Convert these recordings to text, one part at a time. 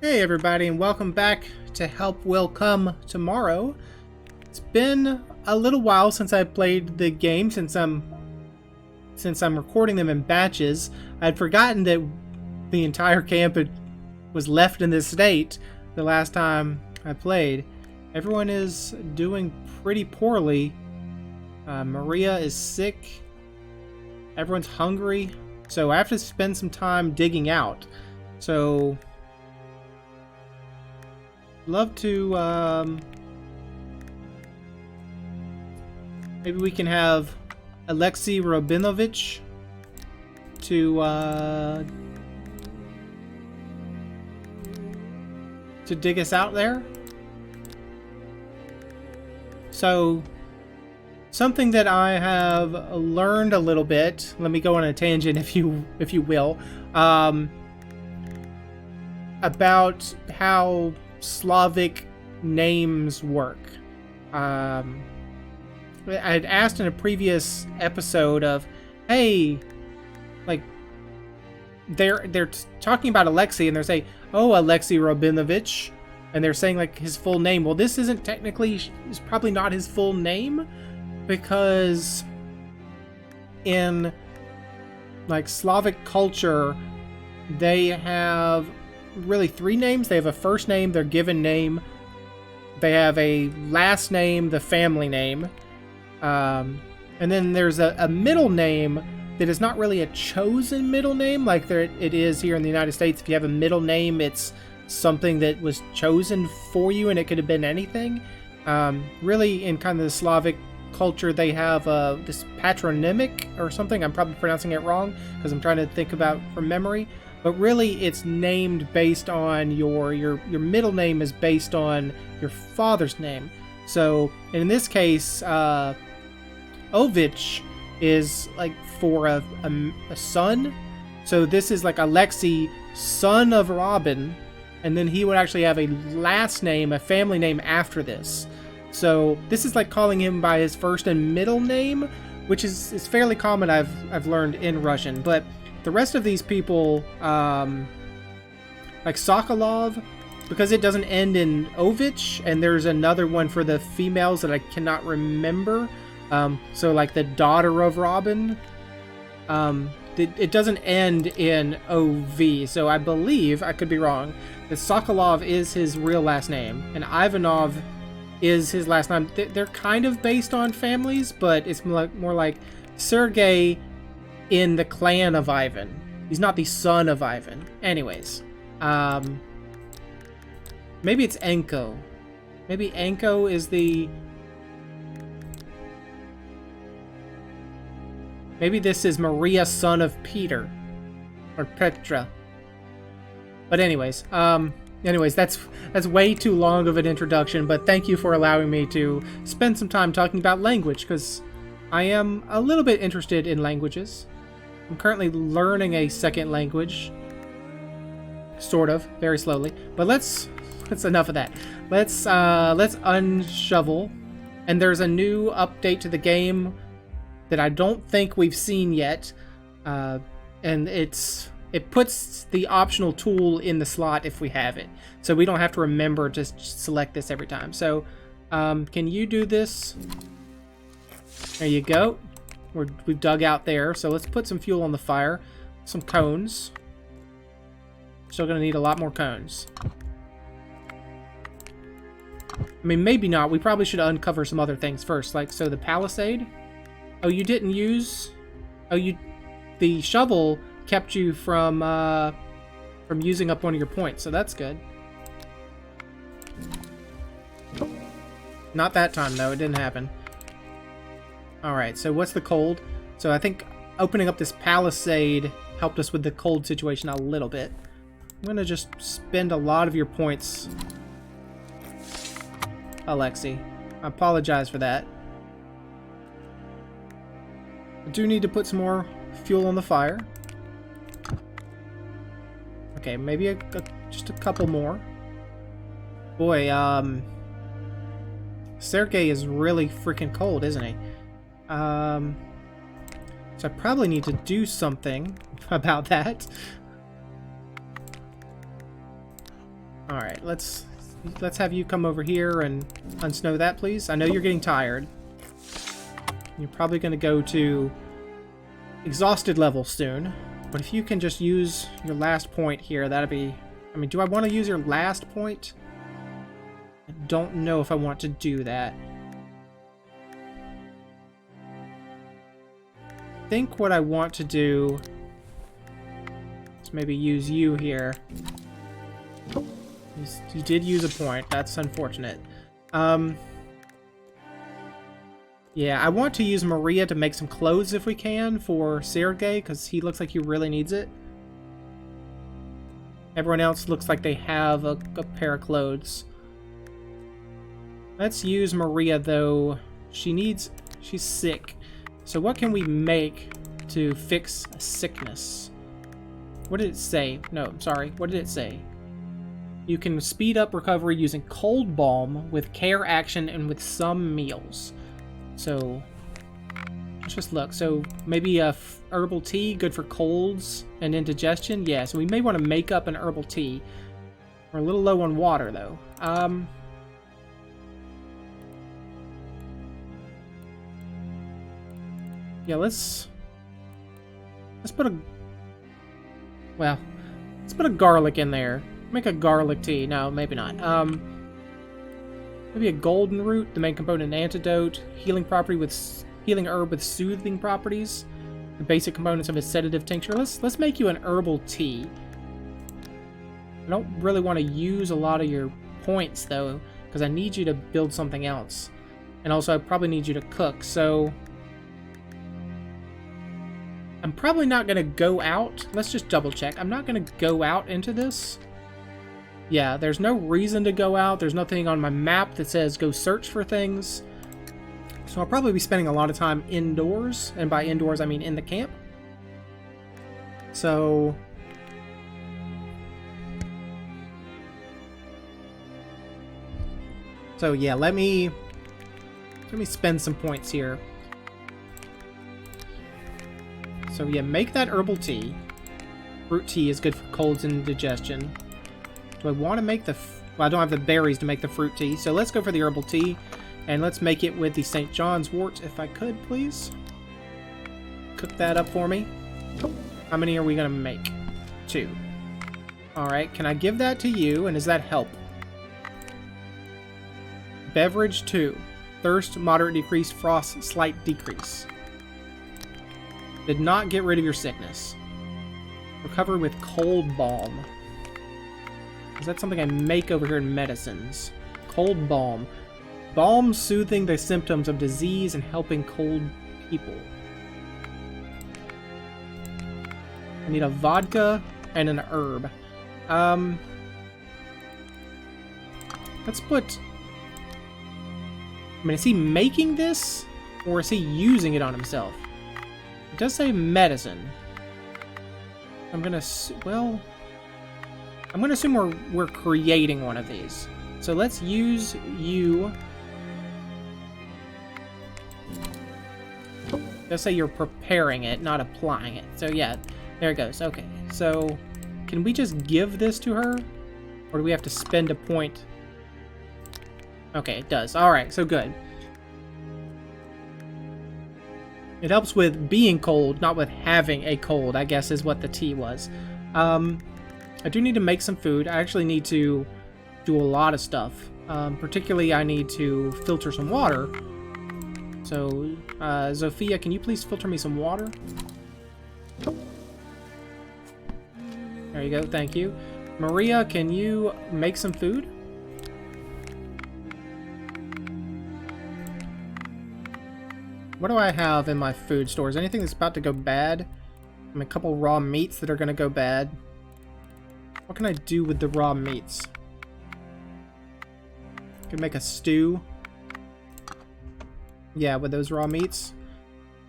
Hey everybody, and welcome back to Help Will Come Tomorrow. It's been a little while since I played the game, since I'm recording them in batches. I'd forgotten that the entire was left in this state the last time I played. Everyone is doing pretty poorly. Maria is sick. Everyone's hungry. So I have to spend some time digging out. So love to maybe we can have Alexei Rabinovich to dig us out there. So something that I have learned a little bit, let me go on a tangent if you will, about how Slavic names work. I had asked in a previous episode of, hey, like they're talking about Alexei and they're saying, oh, Alexei Rabinovich, and they're saying like his full name. Well, this isn't technically, is probably not his full name, because in like Slavic culture, they have really three names. They have a first name, their given name. They have a last name, the family name. And then there's a middle name that is not really a chosen middle name like it is here in the United States. If you have a middle name, it's something that was chosen for you and it could have been anything. Really, in kind of the Slavic culture, they have this patronymic or something. I'm probably pronouncing it wrong because I'm trying to think about from memory. But really, it's named based on your middle name is based on your father's name. So in this case, Ovich is like for a son. So this is like Alexei, son of Robin, and then he would actually have a last name, a family name after this. So this is like calling him by his first and middle name, which is fairly common. I've learned in Russian, but the rest of these people, like Sokolov, because it doesn't end in Ovich, and there's another one for the females that I cannot remember. So like the daughter of Robin, it doesn't end in OV. So I believe, I could be wrong, that Sokolov is his real last name, and Ivanov is his last name. They're kind of based on families, but it's more like Sergei in the clan of Ivan. He's not the son of Ivan. Anyways, maybe it's Enko. Maybe Enko is the... Maybe this is Maria, son of Peter. Or Petra. But anyways, that's way too long of an introduction, but thank you for allowing me to spend some time talking about language, because I am a little bit interested in languages. I'm currently learning a second language. Sort of, very slowly. But that's enough of that. Let's unshovel. And there's a new update to the game that I don't think we've seen yet. And it puts the optional tool in the slot if we have it. So we don't have to remember to select this every time. So can you do this? There you go. We've dug out there, so let's put some fuel on the fire. Some cones. Still gonna need a lot more cones. I mean, maybe not. We probably should uncover some other things first. Like, so the palisade. Oh, you didn't use... Oh, the shovel kept you from using up one of your points, so that's good. Not that time, though. It didn't happen. Alright, so what's the cold? So I think opening up this palisade helped us with the cold situation a little bit. I'm gonna just spend a lot of your points, Alexei. I apologize for that. I do need to put some more fuel on the fire. Okay, maybe just a couple more. Boy, Sergei is really freaking cold, isn't he? So I probably need to do something about that. Alright, let's have you come over here and unsnow that, please. I know you're getting tired. You're probably going to go to exhausted level soon. But if you can just use your last point here, that'd be... I mean, do I want to use your last point? I don't know if I want to do that. I think what I want to do is maybe use you here. You did use a point. That's unfortunate. Yeah, I want to use Maria to make some clothes if we can for Sergei, because he looks like he really needs it. Everyone else looks like they have a pair of clothes. Let's use Maria, though. She's sick. So what can we make to fix a sickness? What did it say? No, I'm sorry. What did it say? You can speed up recovery using cold balm with care action and with some meals. So, let's just look. So, maybe a herbal tea, good for colds and indigestion. Yeah, so we may want to make up an herbal tea. We're a little low on water, though. Yeah, let's put a... Well, let's put a garlic in there. Make a garlic tea. No, maybe not. Maybe a golden root, the main component antidote, healing herb with soothing properties, the basic components of a sedative tincture. Let's make you an herbal tea. I don't really want to use a lot of your points though, because I need you to build something else. And also I probably need you to cook, so I'm probably not going to go out. Let's just double check. I'm not going to go out into this. Yeah, there's no reason to go out. There's nothing on my map that says go search for things. So I'll probably be spending a lot of time indoors. And by indoors, I mean in the camp. So... yeah, let me spend some points here. So yeah, make that herbal tea. Fruit tea is good for colds and indigestion. Do I want to make the... Well, I don't have the berries to make the fruit tea, so let's go for the herbal tea. And let's make it with the St. John's wort, if I could, please. Cook that up for me. How many are we going to make? 2. Alright, can I give that to you, and does that help? Beverage 2. Thirst, moderate decrease. Frost, slight decrease. Did not get rid of your sickness. Recover with cold balm. Is that something I make over here in medicines? Cold balm. Balm soothing the symptoms of disease and helping cold people. I need a vodka and an herb. Let's put... I mean, is he making this? Or is he using it on himself? It does say medicine. I'm gonna... Well... I'm going to assume we're creating one of these. So let's use you. Let's say you're preparing it, not applying it. So yeah, there it goes. Okay, so can we just give this to her? Or do we have to spend a point? Okay, it does. Alright, so good. It helps with being cold, not with having a cold, I guess is what the tea was. I do need to make some food. I actually need to do a lot of stuff. Particularly, I need to filter some water. So, Zofia, can you please filter me some water? There you go, thank you. Maria, can you make some food? What do I have in my food stores? Anything that's about to go bad? I mean, a couple raw meats that are going to go bad. What can I do with the raw meats? I can make a stew. Yeah, with those raw meats.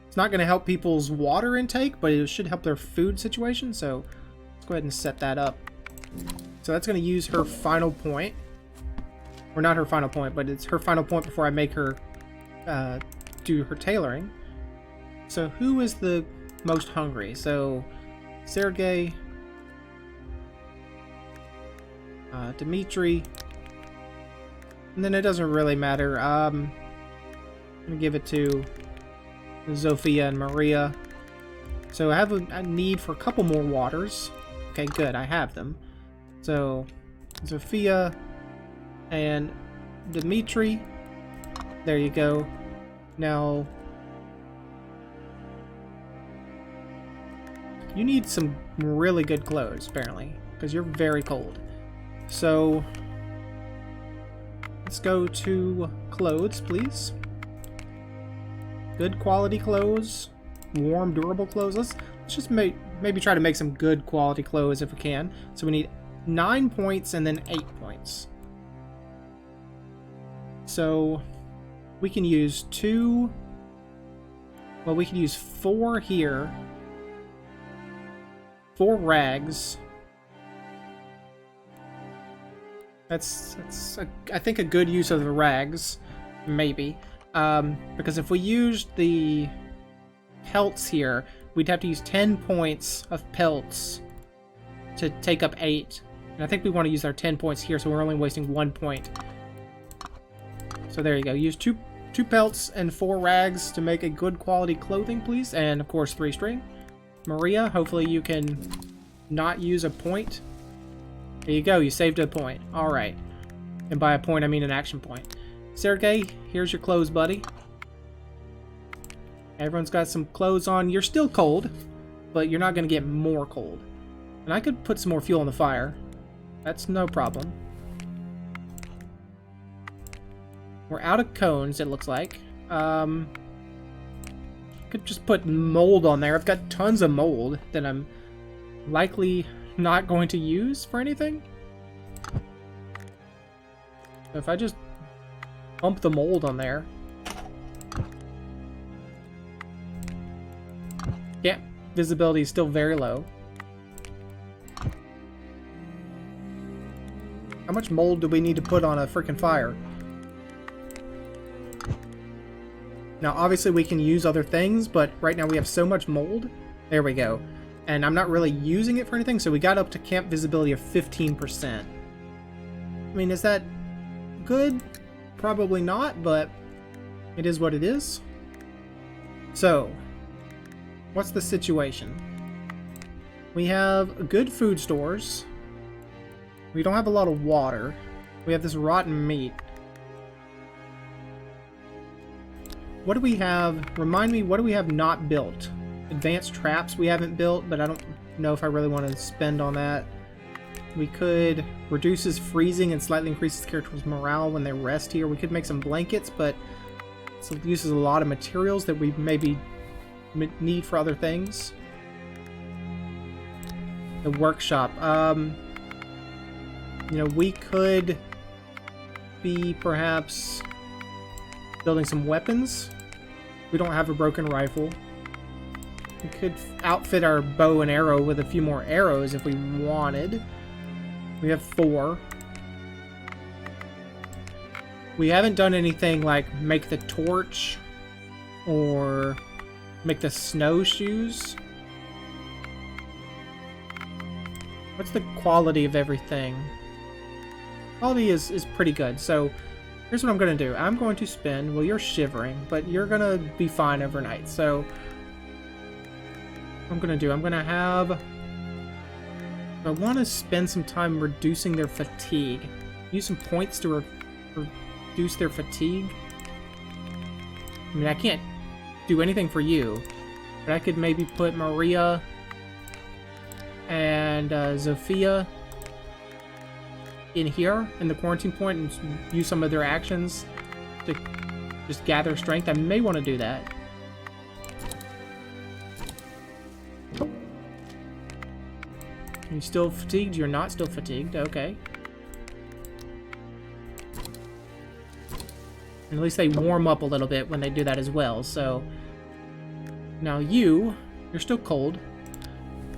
It's not going to help people's water intake, but it should help their food situation, so let's go ahead and set that up. So that's going to use her final point. Or not her final point, but it's her final point before I make her do her tailoring. So who is the most hungry? So Sergei... Dimitri. And then it doesn't really matter. I'm gonna give it to Zofia and Maria. So I have a need for a couple more waters. Okay, good, I have them. So, Zofia and Dimitri. There you go. Now, you need some really good clothes, apparently, because you're very cold. So, let's go to clothes, please. Good quality clothes. Warm, durable clothes. Let's just maybe try to make some good quality clothes if we can. So we need 9 points and then 8 points. So we can use 2. Well, we can use 4 here. 4 rags. That's I think a good use of the rags, maybe. Because if we used the pelts here, we'd have to use 10 points of pelts to take up 8. And I think we want to use our 10 points here, so we're only wasting 1 point. So there you go. Use 2 pelts and 4 rags to make a good quality clothing, please. And of course 3 string. Maria, hopefully you can not use a point. There you go, you saved a point. Alright. And by a point I mean an action point. Sergey, here's your clothes, buddy. Everyone's got some clothes on. You're still cold, but you're not going to get more cold. And I could put some more fuel on the fire. That's no problem. We're out of cones, it looks like. Could just put mold on there. I've got tons of mold that I'm likely not going to use for anything. So if I just pump the mold on there. Yeah, visibility is still very low. How much mold do we need to put on a freaking fire? Now, obviously we can use other things, but right now we have so much mold. There we go. And I'm not really using it for anything, so we got up to camp visibility of 15%. I mean, is that good? Probably not, but it is what it is. So, what's the situation? We have good food stores. We don't have a lot of water. We have this rotten meat. What do we have? Remind me, what do we have not built? Advanced traps we haven't built, but I don't know if I really want to spend on that. We could reduces freezing and slightly increases characters' morale when they rest here. We could make some blankets, but it uses a lot of materials that we maybe need for other things. The workshop. You know, we could be perhaps building some weapons. We don't have a broken rifle. We could outfit our bow and arrow with a few more arrows if we wanted. We have 4. We haven't done anything like make the torch or make the snowshoes. What's the quality of everything? Quality is pretty good. So here's what I'm going to do. I'm going to spend, well, you're shivering, but you're going to be fine overnight. So what I'm going to do, I'm going to have, I want to spend some time reducing their fatigue. Use some points to reduce their fatigue. I mean, I can't do anything for you, but I could maybe put Maria and Zofia in here in the quarantine point and use some of their actions to just gather strength. I may want to do that. Are you still fatigued? You're not still fatigued. Okay. And at least they warm up a little bit when they do that as well. So now you're still cold.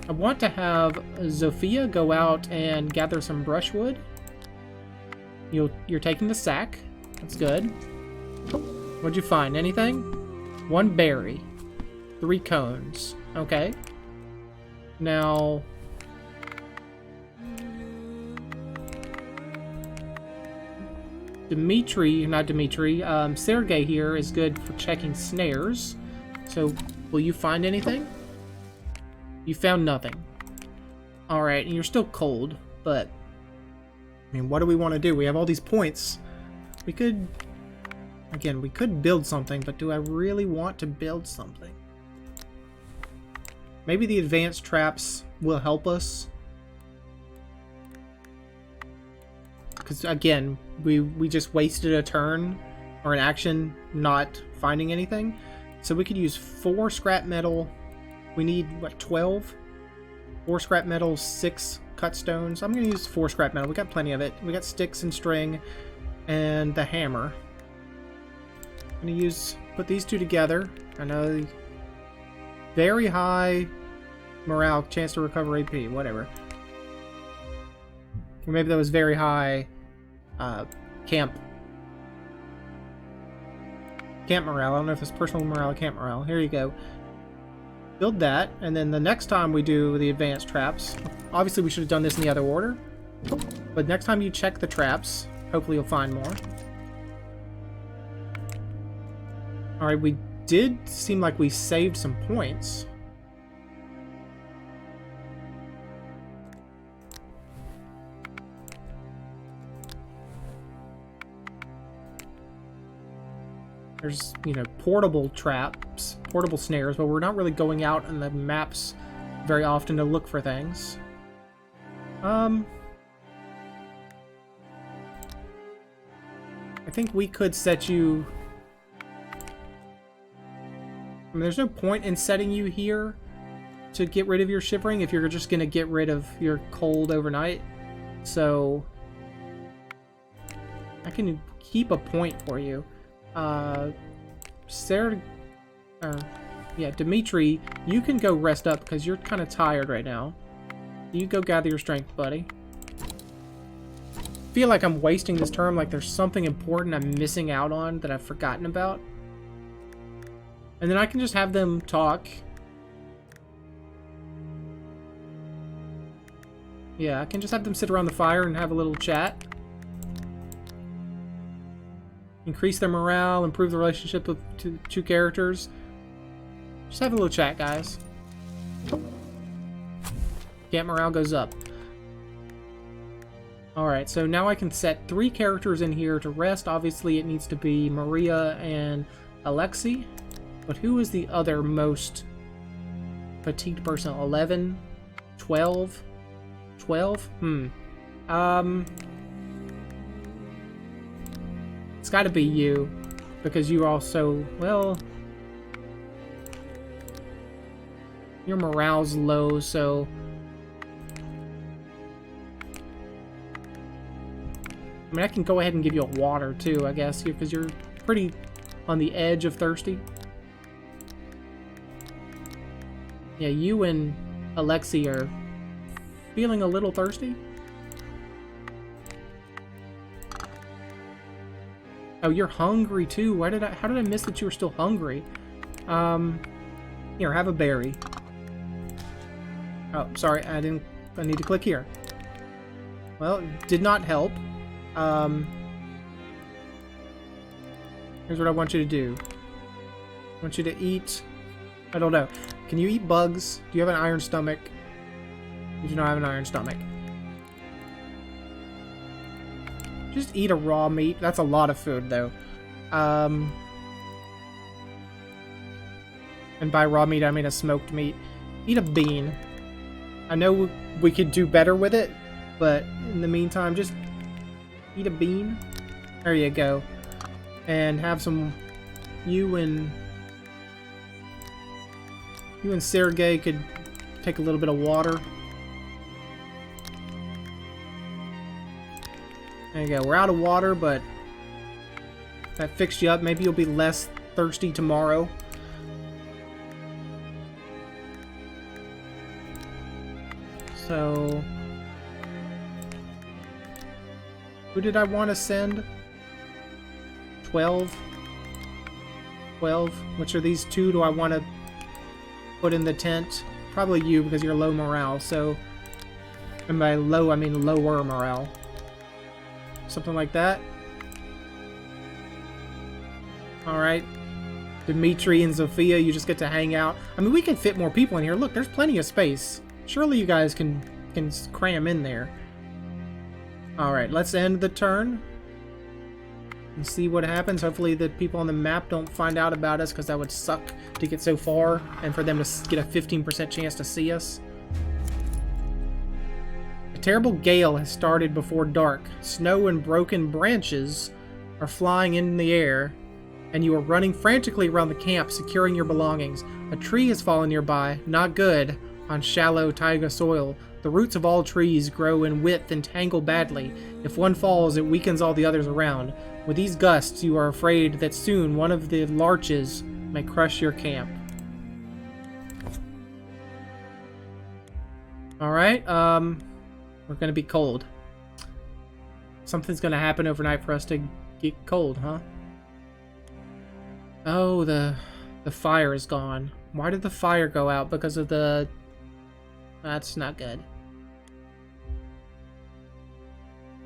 I want to have Zofia go out and gather some brushwood. You're taking the sack. That's good. What'd you find? Anything? 1 berry. 3 cones. Okay. Now, Sergey here is good for checking snares. So, will you find anything? You found nothing. Alright, and you're still cold, but... I mean, what do we want to do? We have all these points. We could... Again, we could build something, but do I really want to build something? Maybe the advanced traps will help us. Because, again, we just wasted a turn or an action not finding anything. So we could use 4 scrap metal. We need, what, 12? 4 scrap metal, 6 cut stones. I'm going to use 4 scrap metal. We got plenty of it. We got sticks and string and the hammer. I'm going to put these 2 together. I know, very high morale, chance to recover AP, whatever. Or maybe that was very high camp morale. I don't know if it's personal morale or camp morale. Here you go. Build that, and then the next time we do the advanced traps, obviously we should have done this in the other order, but next time you check the traps, hopefully you'll find more. Alright, we did seem like we saved some points. There's, you know, portable traps, portable snares, but we're not really going out in the maps very often to look for things. I think we could set you... I mean, there's no point in setting you here to get rid of your shivering if you're just going to get rid of your cold overnight. So I can keep a point for you. Dimitri, you can go rest up because you're kind of tired right now. You go gather your strength, buddy. I feel like I'm wasting this term, like there's something important I'm missing out on that I've forgotten about. And then I can just have them talk. Yeah, I can just have them sit around the fire and have a little chat. Increase their morale, improve the relationship of two characters. Just have a little chat, guys. Camp morale goes up. Alright, so now I can set 3 characters in here to rest. Obviously, it needs to be Maria and Alexei. But who is the other most petite person? 11? 12? 12? It's gotta be you. Because you also, well... your morale's low, so... I mean, I can go ahead and give you a water, too, I guess, because you're pretty on the edge of thirsty. Yeah, you and Alexei are feeling a little thirsty. Oh, you're hungry too. How did I miss that you were still hungry? Here, have a berry. Oh, sorry, I need to click here. Well, it did not help. Here's what I want you to do. I want you to eat... I don't know. Can you eat bugs? Do you have an iron stomach? You do not have an iron stomach. Just eat a raw meat. That's a lot of food, though. And by raw meat, I mean a smoked meat. Eat a bean. I know we could do better with it, but in the meantime, just eat a bean. There you go. And have some... You and Sergey could take a little bit of water. There you go. We're out of water, but that fixed you up. Maybe you'll be less thirsty tomorrow. So... who did I want to send? 12? 12? Which are these 2 do I want to put in the tent? Probably you, because you're low morale, so... and by low, I mean lower morale. Something like that. Alright. Dimitri and Zofia, you just get to hang out. I mean, we can fit more people in here. Look, there's plenty of space. Surely you guys can cram in there. Alright, let's end the turn. And see what happens. Hopefully the people on the map don't find out about us, because that would suck to get so far and for them to get a 15% chance to see us. A terrible gale has started before dark. Snow and broken branches are flying in the air, and you are running frantically around the camp, securing your belongings. A tree has fallen nearby, not good, on shallow taiga soil. The roots of all trees grow in width and tangle badly. If one falls, it weakens all the others around. With these gusts, you are afraid that soon one of the larches may crush your camp. Alright, we're gonna be cold. Something's gonna happen overnight for us to get cold, huh? Oh, the fire is gone. Why did the fire go out? Because of the... That's not good.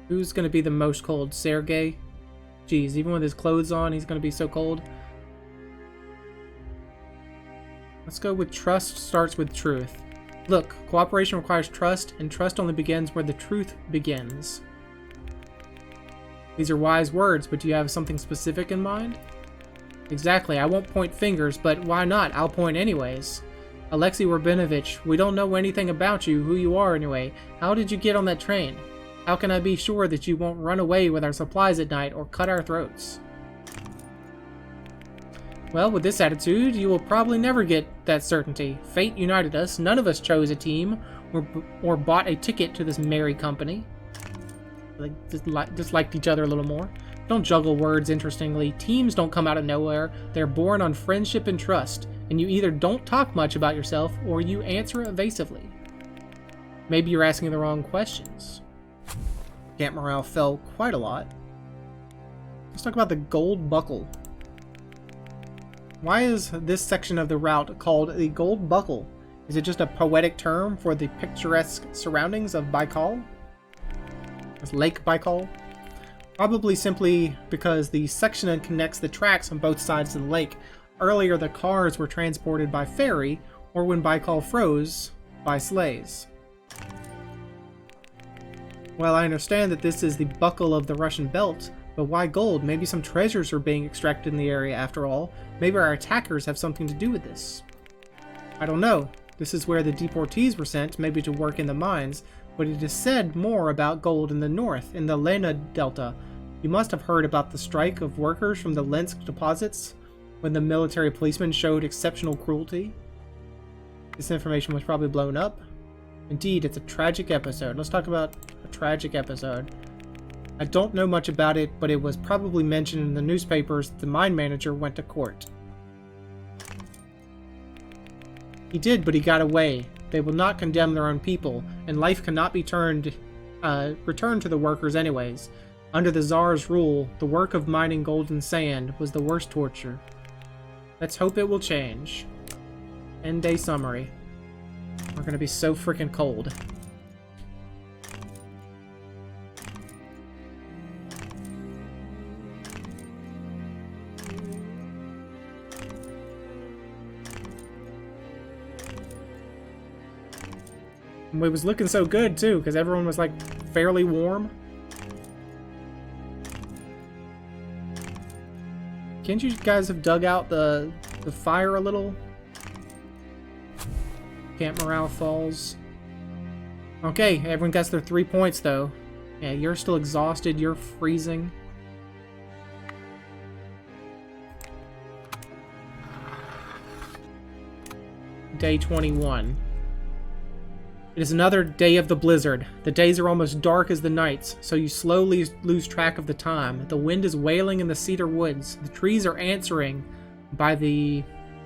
Who's gonna be the most cold? Sergey? Jeez, even with his clothes on, he's gonna be so cold. Let's go with trust starts with truth. Look, cooperation requires trust, and trust only begins where the truth begins. These are wise words, but do you have something specific in mind? Exactly, I won't point fingers, but why not? I'll point anyways. Alexei Rabinovich, we don't know anything about you, who you are anyway. How did you get on that train? How can I be sure that you won't run away with our supplies at night or cut our throats? Well, with this attitude, you will probably never get that certainty. Fate united us. None of us chose a team or bought a ticket to this merry company. Just liked each other a little more. Don't juggle words interestingly. Teams don't come out of nowhere. They're born on friendship and trust. And you either don't talk much about yourself or you answer evasively. Maybe you're asking the wrong questions. Camp morale fell quite a lot. Let's talk about the gold buckle. Why is this section of the route called the Gold Buckle? Is it just a poetic term for the picturesque surroundings of Baikal? It's Lake Baikal? Probably simply because the section that connects the tracks on both sides of the lake. Earlier, the cars were transported by ferry, or when Baikal froze, by sleighs. Well, I understand that this is the buckle of the Russian belt, but why gold? Maybe some treasures are being extracted in the area after all. Maybe our attackers have something to do with this. I don't know. This is where the deportees were sent, maybe to work in the mines, but it is said more about gold in the north, in the Lena Delta. You must have heard about the strike of workers from the Lensk deposits, when the military policemen showed exceptional cruelty. This information was probably blown up. Indeed, it's a tragic episode. Let's talk about a tragic episode. I don't know much about it, but it was probably mentioned in the newspapers that the mine manager went to court. He did, but he got away. They will not condemn their own people, and life cannot be returned to the workers anyways. Under the Tsar's rule, the work of mining gold and sand was the worst torture. Let's hope it will change. End day summary. We're gonna be so freaking cold. It was looking so good too, because everyone was like fairly warm. Can't you guys have dug out the fire a little? Camp morale falls. Okay, everyone gets their 3 points though. Yeah, you're still exhausted, you're freezing. Day 21. It is another day of the blizzard. The days are almost dark as the nights, so you slowly lose track of the time. The wind is wailing in the cedar woods. The trees are answering by the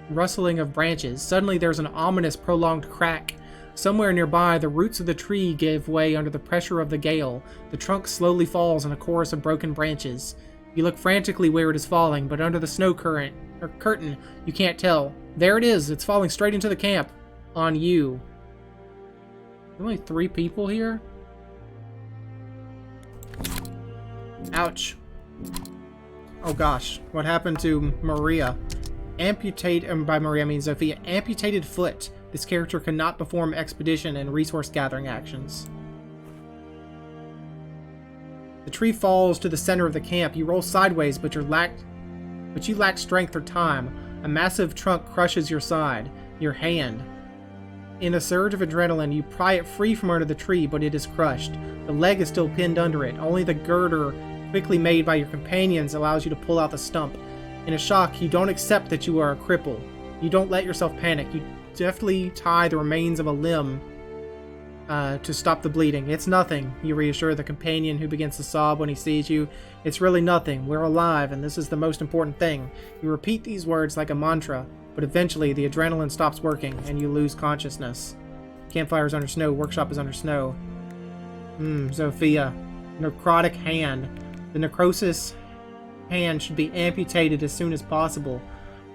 rustling of branches. Suddenly there's an ominous, prolonged crack. Somewhere nearby, the roots of the tree give way under the pressure of the gale. The trunk slowly falls in a chorus of broken branches. You look frantically where it is falling, but under the snow curtain, you can't tell. There it is. It's falling straight into the camp. On you. Only 3 people here? Oh gosh, what happened to Maria? Amputate, and by Maria I mean Sophia. Amputated foot. This character cannot perform expedition and resource gathering actions. The tree falls to the center of the camp. You roll sideways, but you lack strength or time. A massive trunk crushes your side, your hand. In a surge of adrenaline, you pry it free from under the tree, but it is crushed. The leg is still pinned under it. Only the girder, quickly made by your companions, allows you to pull out the stump. In a shock, you don't accept that you are a cripple. You don't let yourself panic. You deftly tie the remains of a limb to stop the bleeding. It's nothing, you reassure the companion who begins to sob when he sees you. It's really nothing. We're alive, and this is the most important thing. You repeat these words like a mantra, but eventually the adrenaline stops working, and you lose consciousness. Campfire is under snow. Workshop is under snow. Sophia. Necrotic hand. The necrosis hand should be amputated as soon as possible,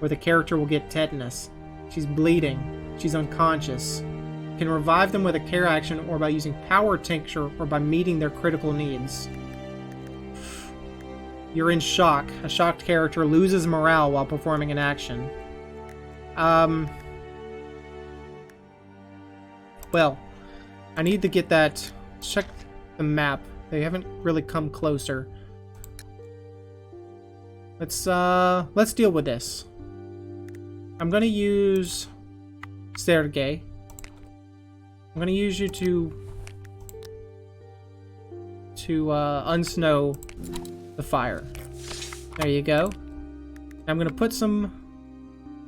or the character will get tetanus. She's bleeding. She's unconscious. You can revive them with a care action, or by using power tincture, or by meeting their critical needs. You're in shock. A shocked character loses morale while performing an action. Well, I need to get that. Check the map. They haven't really come closer. Let's deal with this. I'm gonna use Sergei. I'm gonna use you to unsnow the fire. There you go. I'm gonna put some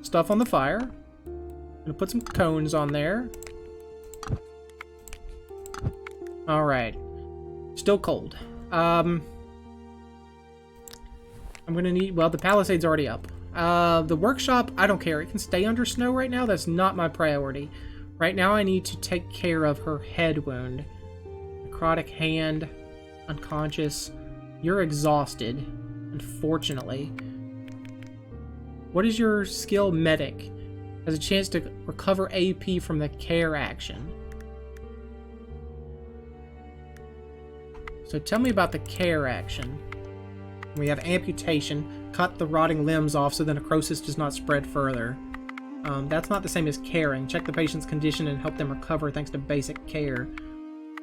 stuff on the fire. I'm gonna put some cones on there. Alright. Still cold. I'm gonna need... Well, the palisade's already up. The workshop, I don't care. It can stay under snow right now. That's not my priority. Right now, I need to take care of her head wound. Necrotic hand. Unconscious. You're exhausted, unfortunately. What is your skill? Medic. Has a chance to recover AP from the care action. So tell me about the care action. We have amputation. Cut the rotting limbs off so the necrosis does not spread further. That's not the same as caring. Check the patient's condition and help them recover thanks to basic care.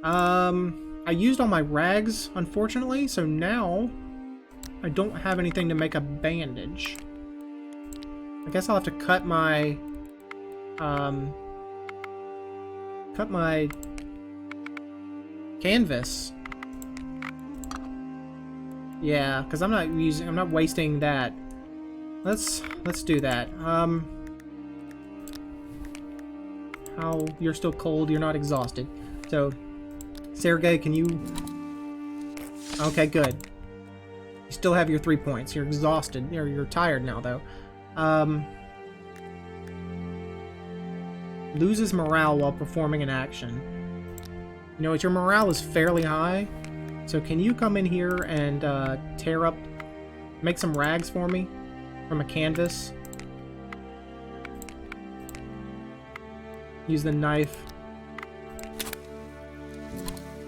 I used all my rags, unfortunately, so now I don't have anything to make a bandage. I guess I'll have to cut my canvas. Yeah, because I'm not wasting that. Let's do that. How you're still cold, you're not exhausted. So, Sergei, can you... Okay, good. You still have your 3 points. You're exhausted. You're tired now, though. Loses morale while performing an action. You know what? Your morale is fairly high. So can you come in here and tear up... Make some rags for me? From a canvas? Use the knife.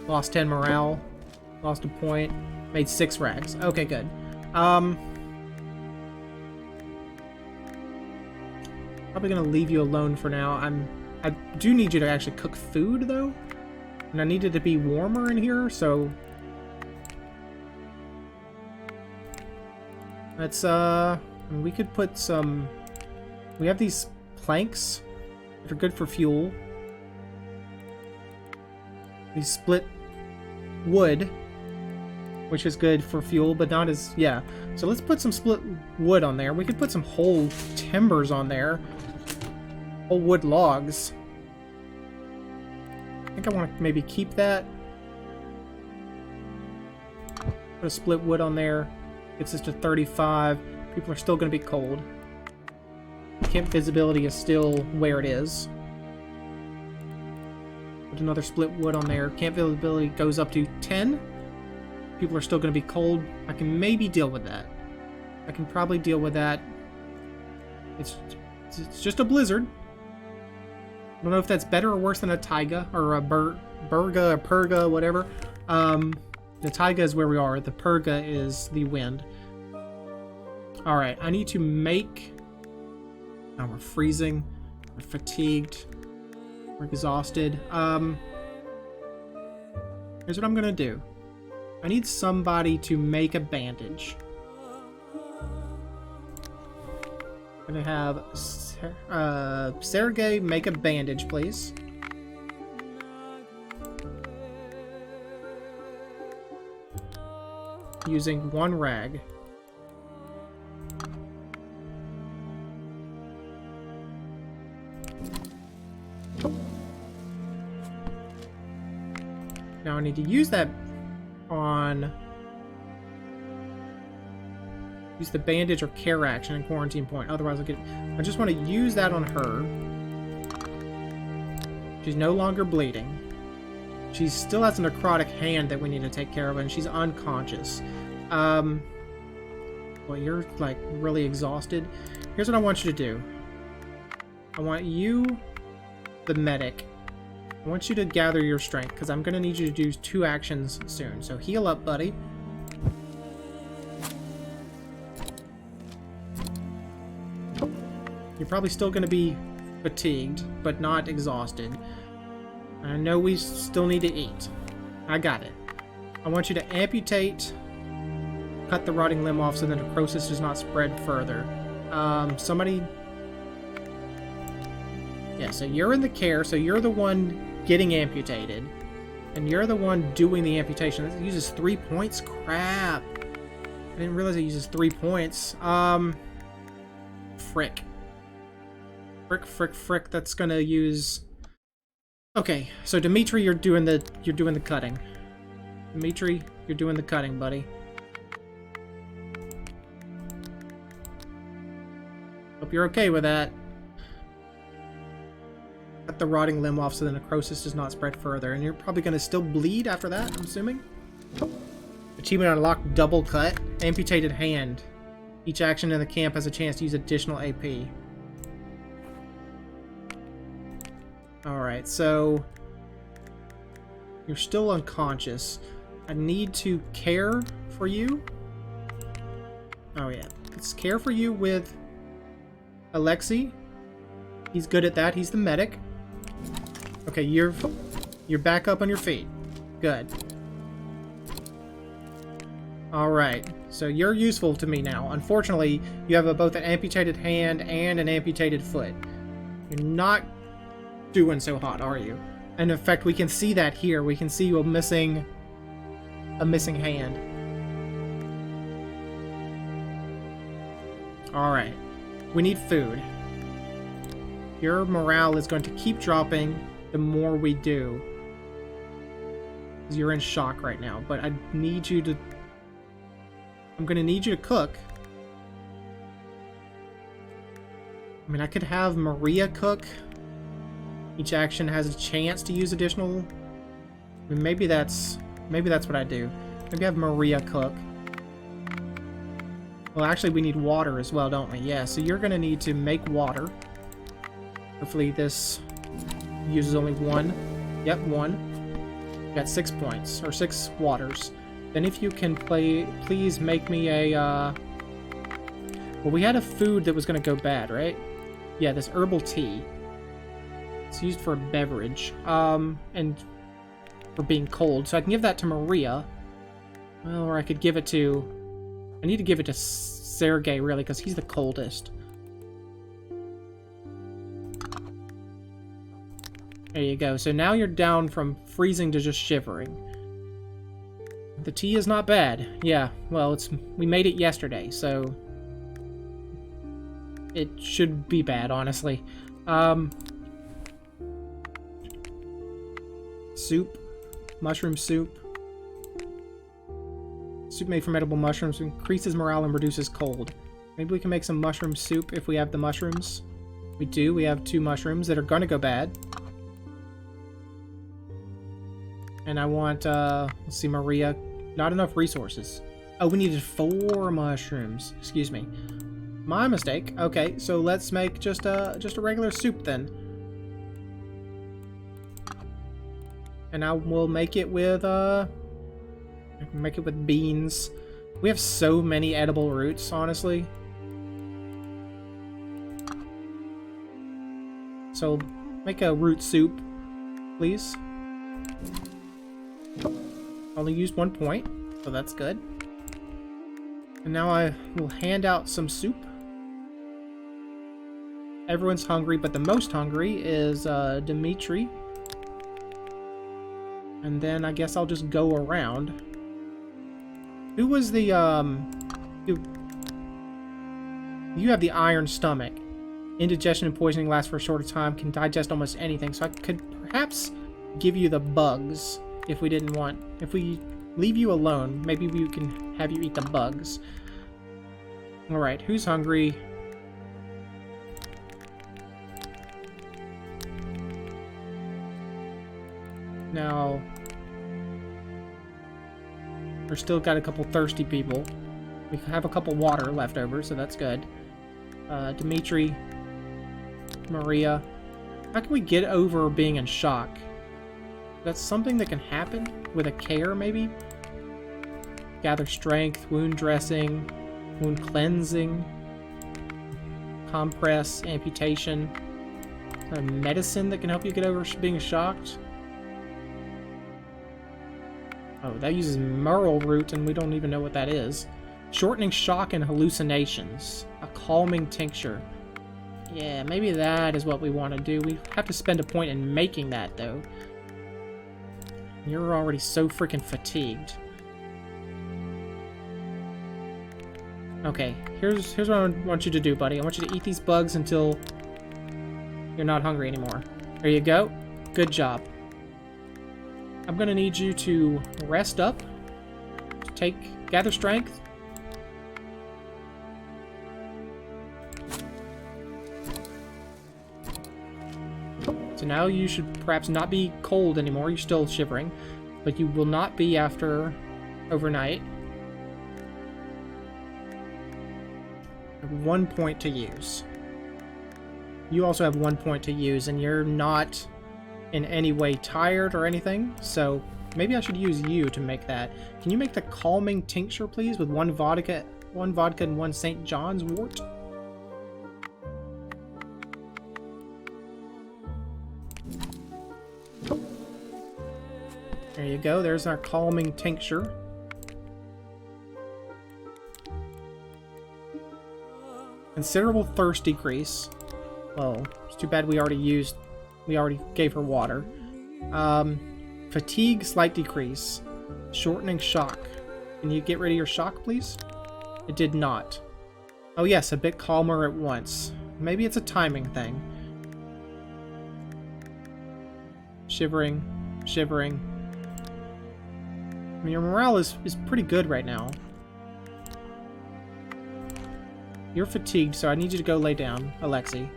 Lost 10 morale. Lost a point. Made 6 rags. Okay, good. Probably gonna leave you alone for now. I do need you to actually cook food, though. And I need it to be warmer in here, so... Let's, we could put some... We have these planks that are good for fuel. These split wood, which is good for fuel, but not as... Yeah. So let's put some split wood on there. We could put some whole timbers on there. Whole wood logs. I think I want to maybe keep that. Put a split wood on there. Gets us to 35. People are still going to be cold. Camp visibility is still where it is. Put another split wood on there. Camp visibility goes up to 10. People are still going to be cold. I can maybe deal with that. I can probably deal with that. It's just a blizzard. I don't know if that's better or worse than a taiga or a burga or purga, whatever. The taiga is where we are. The purga is the wind. Alright, I need to make... Oh, we're freezing. We're fatigued. We're exhausted. Here's what I'm gonna do. I need somebody to make a bandage. I'm gonna have Sergey make a bandage, please. Using one rag. Now I need to use that on... Use the bandage or care action in quarantine point. Otherwise I'll get... I just want to use that on her. She's no longer bleeding. She still has a necrotic hand that we need to take care of, and she's unconscious. Well, you're, like, really exhausted. Here's what I want you to do. I want you, the medic, I want you to gather your strength, because I'm going to need you to do 2 actions soon. So heal up, buddy. You're probably still going to be fatigued, but not exhausted. I know we still need to eat. I got it. I want you to amputate, cut the rotting limb off so the necrosis does not spread further. Somebody... Yeah, so you're in the care, so you're the one getting amputated. And you're the one doing the amputation. It uses 3 points? Crap. I didn't realize it uses 3 points. Frick. Frick. That's gonna use... Okay, so Dimitri, you're doing the cutting. Dimitri, you're doing the cutting, buddy. Hope you're okay with that. Cut the rotting limb off so the necrosis does not spread further. And you're probably going to still bleed after that, I'm assuming? Achievement unlocked, double cut. Amputated hand. Each action in the camp has a chance to use additional AP. Alright, so... You're still unconscious. I need to care for you. Oh yeah. Let's care for you with Alexei. He's good at that. He's the medic. Okay, you're back up on your feet. Good. Alright, so you're useful to me now. Unfortunately, you have both an amputated hand and an amputated foot. You're not doing so hot, are you? And in fact, we can see that here. We can see a missing hand. Alright. We need food. Your morale is going to keep dropping the more we do. Because you're in shock right now. But I need you to... I'm going to need you to cook. I mean, I could have Maria cook. Each action has a chance to use additional... I mean, maybe that's what I do. Maybe have Maria cook. Well, actually, we need water as well, don't we? Yeah, so you're going to need to make water. Hopefully this uses only 1. Yep, 1. Got 6 points, or 6 waters. Then if you can please make me a, Well, we had a food that was going to go bad, right? Yeah, this herbal tea. It's used for a beverage, and for being cold. So I can give that to Maria. Well, or I could give it to... I need to give it to Sergey, really, because he's the coldest. There you go. So now you're down from freezing to just shivering. The tea is not bad. Yeah, well, we made it yesterday, so... It should be bad, honestly. Soup. Mushroom soup. Soup made from edible mushrooms increases morale and reduces cold. Maybe we can make some mushroom soup if we have the mushrooms. We do. We have 2 mushrooms that are gonna go bad. And I want, let's see, Maria. Not enough resources. Oh, we needed 4 mushrooms. Excuse me. My mistake. Okay, so let's make just a regular soup then. And I will make it with, beans. We have so many edible roots, honestly. So make a root soup, please. Only used 1 point, so that's good. And now I will hand out some soup. Everyone's hungry, but the most hungry is Dimitri. And then I guess I'll just go around. Who was the, You have the iron stomach. Indigestion and poisoning last for a shorter time, can digest almost anything. So I could perhaps give you the bugs if we didn't want... If we leave you alone, maybe we can have you eat the bugs. Alright, who's hungry? Now... We've still got a couple thirsty people. We have a couple water left over, so that's good. Dimitri, Maria. How can we get over being in shock? That's something that can happen with a care, maybe? Gather strength, wound dressing, wound cleansing, compress, amputation. A medicine that can help you get over being shocked. Oh, that uses merle root, and we don't even know what that is. Shortening shock and hallucinations. A calming tincture. Yeah, maybe that is what we want to do. We have to spend a point in making that, though. You're already so freaking fatigued. Okay, here's what I want you to do, buddy. I want you to eat these bugs until you're not hungry anymore. There you go. Good job. I'm gonna need you to rest up. Gather strength. So now you should perhaps not be cold anymore. You're still shivering, but you will not be after overnight. 1 point to use. You also have 1 point to use, and you're not in any way tired or anything, so maybe I should use you to make that. Can you make the calming tincture, please, with one vodka and 1 St. John's wort? There you go, there's our calming tincture. Considerable thirst decrease. Well, it's too bad we already gave her water. Fatigue, slight decrease. Shortening shock. Can you get rid of your shock, please? It did not. Oh yes, a bit calmer at once. Maybe it's a timing thing. Shivering. Shivering. I mean, your morale is pretty good right now. You're fatigued, so I need you to go lay down, Alexei.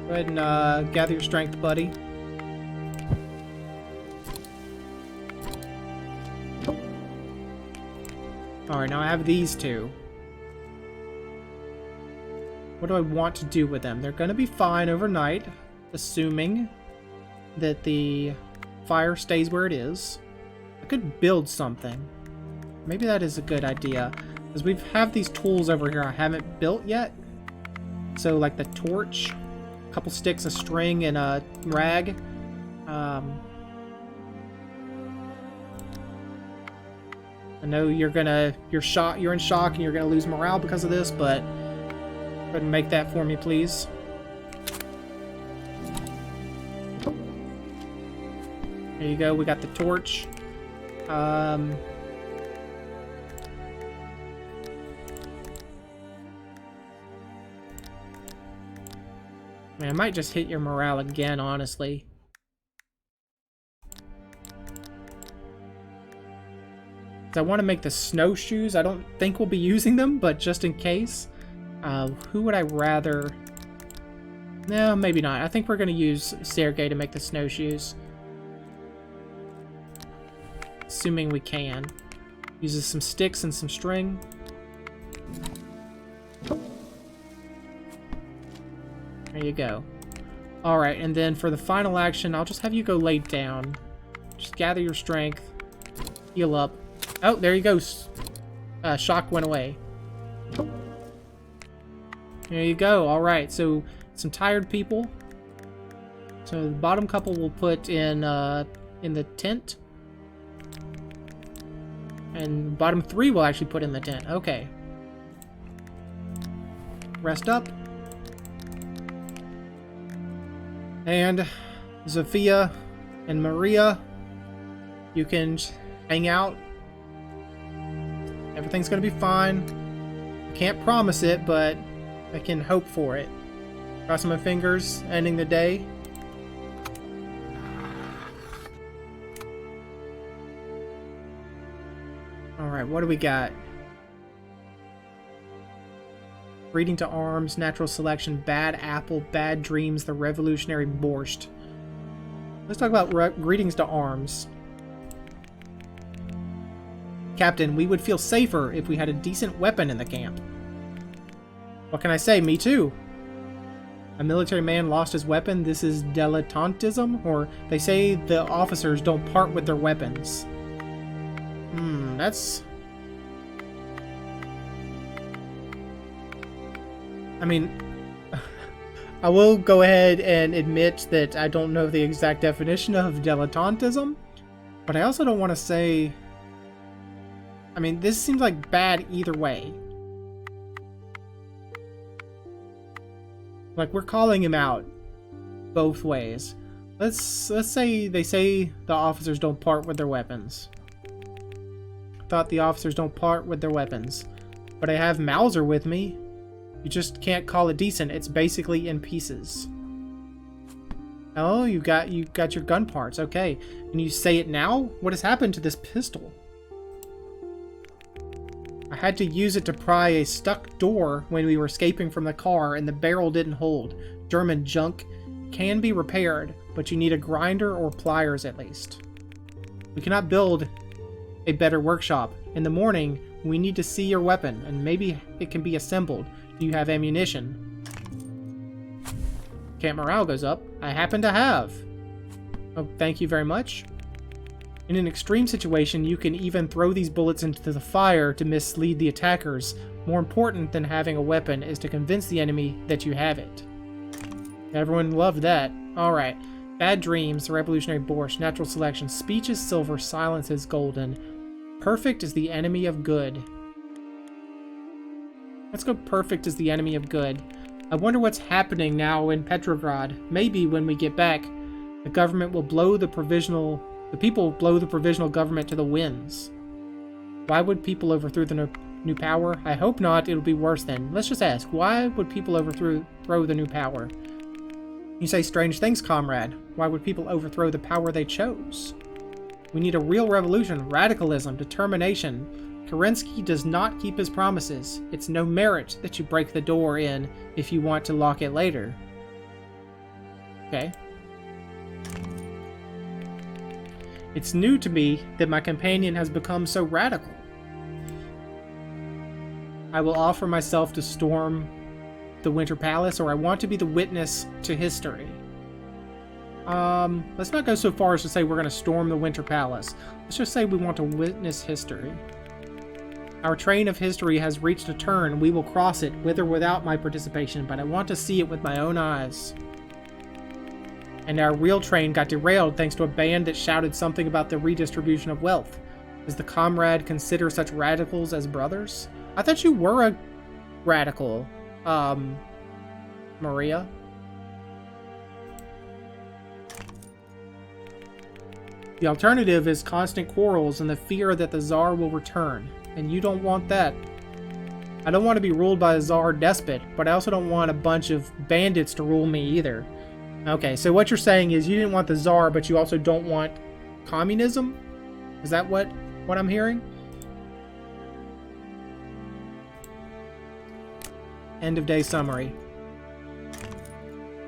Go ahead and gather your strength, buddy. Alright, now I have these two. What do I want to do with them? They're gonna be fine overnight, assuming that the fire stays where it is. I could build something. Maybe that is a good idea. Because we have these tools over here I haven't built yet. So, like the torch, a couple sticks, a string, and a rag. I know you're in shock and you're gonna lose morale because of this, but go ahead and make that for me, please. There you go, we got the torch. Man, I might just hit your morale again, honestly. I want to make the snowshoes. I don't think we'll be using them, but just in case. Who would I rather... No, maybe not. I think we're going to use Sergei to make the snowshoes. Assuming we can. Uses some sticks and some string. There you go. Alright, and then for the final action, I'll just have you go lay down. Just gather your strength. Heal up. Oh, there you go. Shock went away. There you go. Alright, so some tired people. So the bottom couple we'll put in the tent. And bottom 3 we'll actually put in the tent. Okay. Rest up. And Zofia and Maria, you can hang out. Everything's gonna be fine. I can't promise it, but I can hope for it. Crossing my fingers, ending the day. Alright, what do we got? Breeding to arms, natural selection, bad apple, bad dreams, the revolutionary borscht. Let's talk about greetings to arms. Captain, we would feel safer if we had a decent weapon in the camp. What can I say? Me too. A military man lost his weapon. This is dilettantism? Or they say the officers don't part with their weapons. That's... I mean, I will go ahead and admit that I don't know the exact definition of dilettantism, but I also don't want to say... I mean, this seems like bad either way. Like, we're calling him out both ways. Let's say they say the officers don't part with their weapons. Thought the officers don't part with their weapons. But I have Mauser with me. You just can't call it decent. It's basically in pieces. Oh, you got your gun parts. Okay. Can you say it now? What has happened to this pistol? I had to use it to pry a stuck door when we were escaping from the car and the barrel didn't hold. German junk. Can be repaired, but you need a grinder or pliers at least. We cannot build a better workshop. In the morning, we need to see your weapon, and maybe it can be assembled. Do you have ammunition? Camp morale goes up. I happen to have. Oh, thank you very much. In an extreme situation, you can even throw these bullets into the fire to mislead the attackers. More important than having a weapon is to convince the enemy that you have it. Everyone loved that. Alright. Bad dreams, the revolutionary borscht, natural selection. Speech is silver, silence is golden. Perfect is the enemy of good. Let's go perfect is the enemy of good. I wonder what's happening now in Petrograd. Maybe when we get back, the government will blow the provisional... The people will blow the provisional government to the winds. Why would people overthrow the new power? I hope not. It'll be worse then. Let's just ask. Why would people overthrow the new power? You say strange things, comrade. Why would people overthrow the power they chose? We need a real revolution, radicalism, determination. Kerensky does not keep his promises. It's no merit that you break the door in if you want to lock it later. Okay. It's new to me that my companion has become so radical. I will offer myself to storm the Winter Palace, or I want to be the witness to history. Let's not go so far as to say we're going to storm the Winter Palace. Let's just say we want to witness history. Our train of history has reached a turn. We will cross it, with or without my participation, but I want to see it with my own eyes. And our real train got derailed thanks to a band that shouted something about the redistribution of wealth. Does the comrade consider such radicals as brothers? I thought you were a radical, Maria. The alternative is constant quarrels and the fear that the Tsar will return. And you don't want that. I don't want to be ruled by a Tsar despot, but I also don't want a bunch of bandits to rule me either. Okay, so what you're saying is you didn't want the Tsar, but you also don't want communism? Is that what I'm hearing? End of day summary.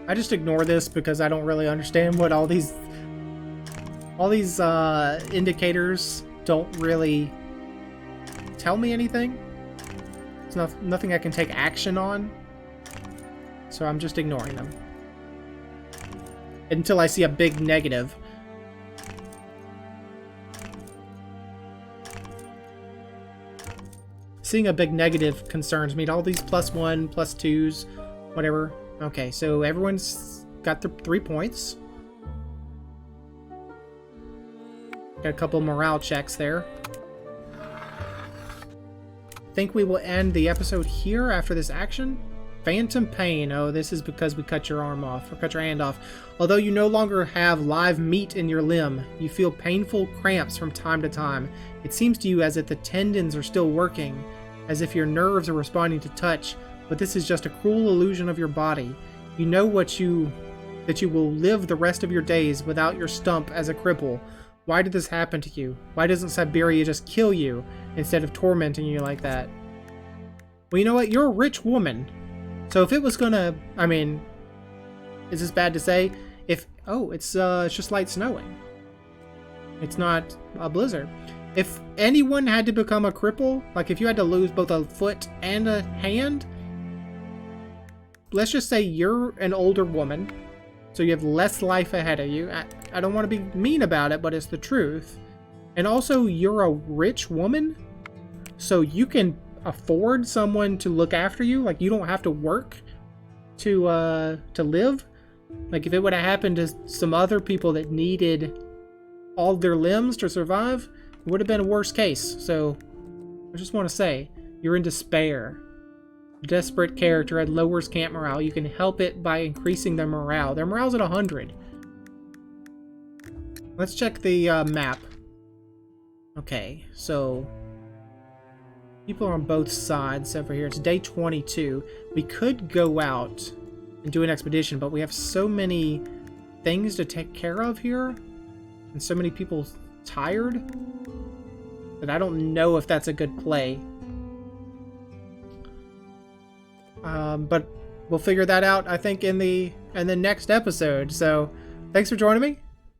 I just ignore this because I don't really understand what all these indicators don't really tell me anything. It's nothing I can take action on. So I'm just ignoring them. Until I see a big negative. Seeing a big negative concerns me. All these +1, +2s, whatever. Okay, so everyone's got their 3 points. Got a couple morale checks there. Think we will end the episode here after this action? Phantom pain. Oh, this is because we cut your arm off, or cut your hand off. Although you no longer have live meat in your limb, you feel painful cramps from time to time. It seems to you as if the tendons are still working, as if your nerves are responding to touch, but this is just a cruel illusion of your body. You know that you will live the rest of your days without your stump as a cripple. Why did this happen to you? Why doesn't Siberia just kill you instead of tormenting you like that? Well, you know what? You're a rich woman. So if it was gonna, I mean, is this bad to say? It's just light snowing. It's not a blizzard. If anyone had to become a cripple, like if you had to lose both a foot and a hand, let's just say you're an older woman, so you have less life ahead of you. I don't want to be mean about it, but it's the truth. And also, you're a rich woman, so you can afford someone to look after you. Like, you don't have to work to live. Like, if it would have happened to some other people that needed all their limbs to survive, it would have been a worse case. So I just want to say, you're in despair. Desperate character at lowers camp morale. You can help it by increasing their morale. Their morale's at 100. Let's check the map. Okay, so people are on both sides over here. It's day 22. We could go out and do an expedition, but we have so many things to take care of here, and so many people tired, that I don't know if that's a good play. But we'll figure that out, I think, in the next episode. So thanks for joining me.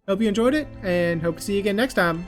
Hope you enjoyed it, and hope to see you again next time.